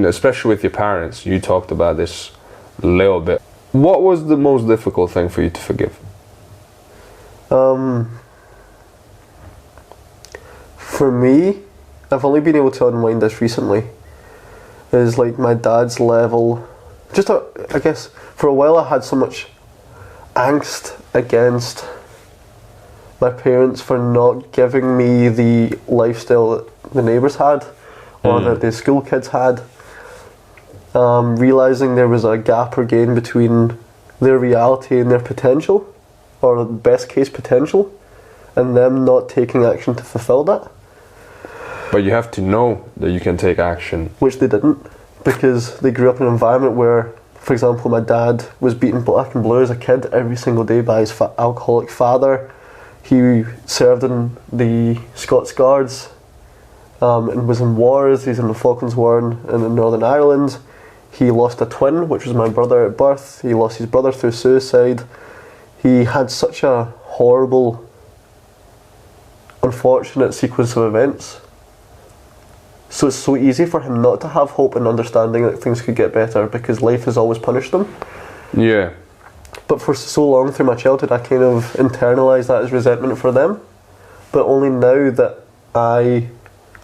Especially with your parents, you talked about this a little bit. What was the most difficult thing for you to forgive? For me, I've only been able to unwind this recently, is like my dad's level. I guess for a while I had so much angst against my parents for not giving me the lifestyle that the neighbours had, or that the school kids had. Realising there was a gap or gain between their reality and their potential, or best case potential, and them not taking action to fulfil that. But you have to know that you can take action. Which they didn't, because they grew up in an environment where, for example, my dad was beaten black and blue as a kid every single day by his alcoholic father. He served in the Scots Guards and was in wars. He's in the Falklands War in Northern Ireland. He lost a twin, which was my brother at birth. He lost his brother through suicide. He had such a horrible, unfortunate sequence of events. So it's so easy for him not to have hope and understanding that things could get better, because life has always punished him. Yeah. But for so long through my childhood, I kind of internalised that as resentment for them. But only now that I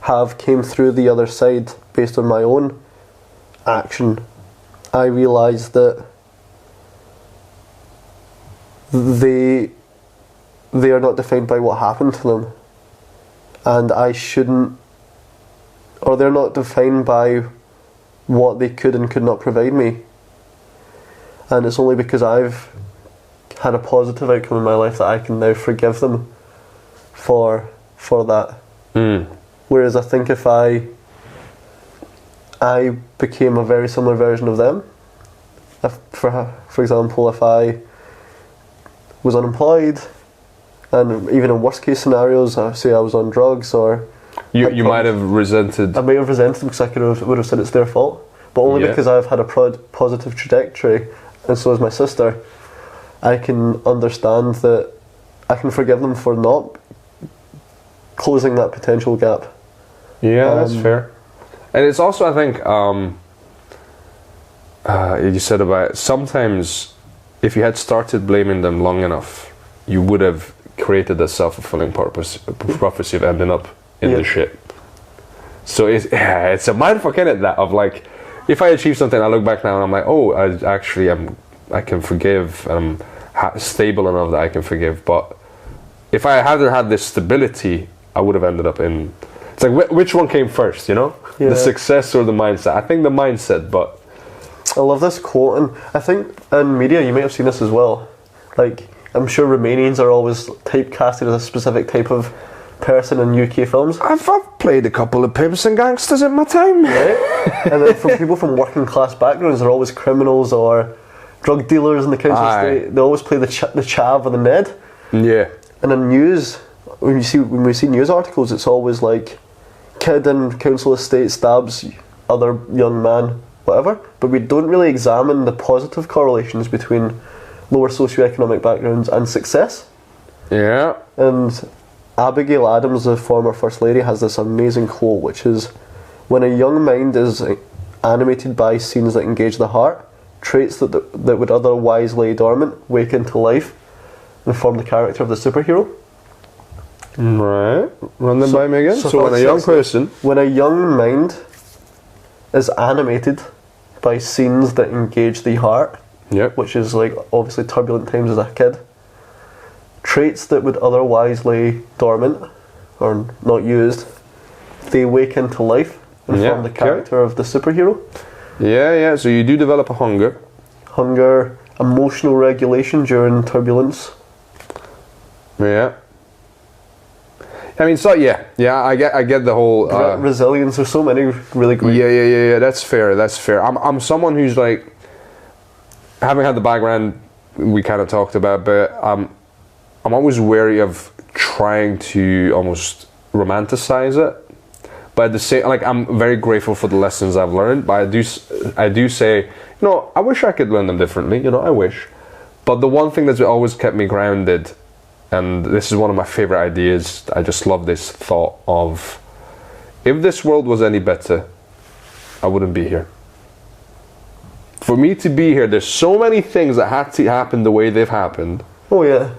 have came through the other side based on my own action, I realise that they are not defined by what happened to them, and I shouldn't, or they're not defined by what they could and could not provide me. And it's only because I've had a positive outcome in my life that I can now forgive them for that. Whereas I think if I became a very similar version of them, for example, if I was unemployed, and even in worst case scenarios, say I was on drugs, or you might have resented. I might have resented them because would have said it's their fault, but only because I've had a positive trajectory, and so has my sister. I can understand that I can forgive them for not closing that potential gap. Yeah, that's fair. And it's also, I think, you said about sometimes if you had started blaming them long enough, you would have created a self-fulfilling prophecy of ending up in the shit. So it's a mindfuck, innit, that of like, if I achieve something, I look back now and I'm like, oh, I can forgive, and I'm stable enough that I can forgive. But if I hadn't had this stability, I would have ended up in. It's like which one came first, you know? Yeah. The success or the mindset? I think the mindset, but I love this quote, and I think in media you may have seen this as well. Like, I'm sure Romanians are always typecasted as a specific type of person in UK films. I've played a couple of pimps and gangsters in my time. Right? And then from people from working class backgrounds, they're always criminals or drug dealers in the council estate. They always play the chav or the Ned. Yeah. And in news, when we see news articles, it's always like kid in council estate stabs other young man, whatever. But we don't really examine the positive correlations between lower socioeconomic backgrounds and success. Yeah. And Abigail Adams, the former First Lady, has this amazing quote, which is, when a young mind is animated by scenes that engage the heart, traits that would otherwise lay dormant wake into life and form the character of the superhero. Right. Run them by me again. So when a young person... When a young mind is animated by scenes that engage the heart, which is like obviously turbulent times as a kid, traits that would otherwise lay dormant or not used, they wake into life and form the character of the superhero. Yeah. So you do develop a hunger. Hunger, emotional regulation during turbulence. Yeah. I mean, so I get the whole resilience. There's so many really great. Yeah. That's fair. I'm someone who's like, having had the background we kind of talked about, but I'm always wary of trying to almost romanticize it. But at the same, like, I'm very grateful for the lessons I've learned. But I do say, I wish I could learn them differently. I wish. But the one thing that's always kept me grounded, and this is one of my favorite ideas, I just love this thought of, if this world was any better, I wouldn't be here. For me to be here, there's so many things that had to happen the way they've happened. Oh yeah.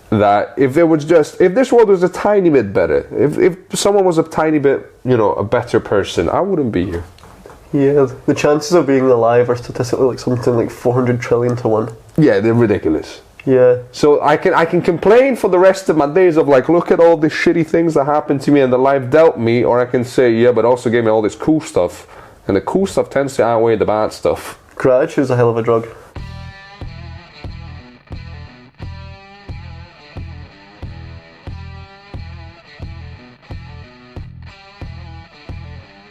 That if this world was a tiny bit better, if someone was a tiny bit, a better person, I wouldn't be here. Yeah, the chances of being alive are statistically like something like 400 trillion to 1. Yeah, they're ridiculous. Yeah. So I can complain for the rest of my days of like, look at all the shitty things that happened to me and that life dealt me, or I can say, yeah, but also gave me all this cool stuff, and the cool stuff tends to outweigh the bad stuff. Gratitude's a hell of a drug.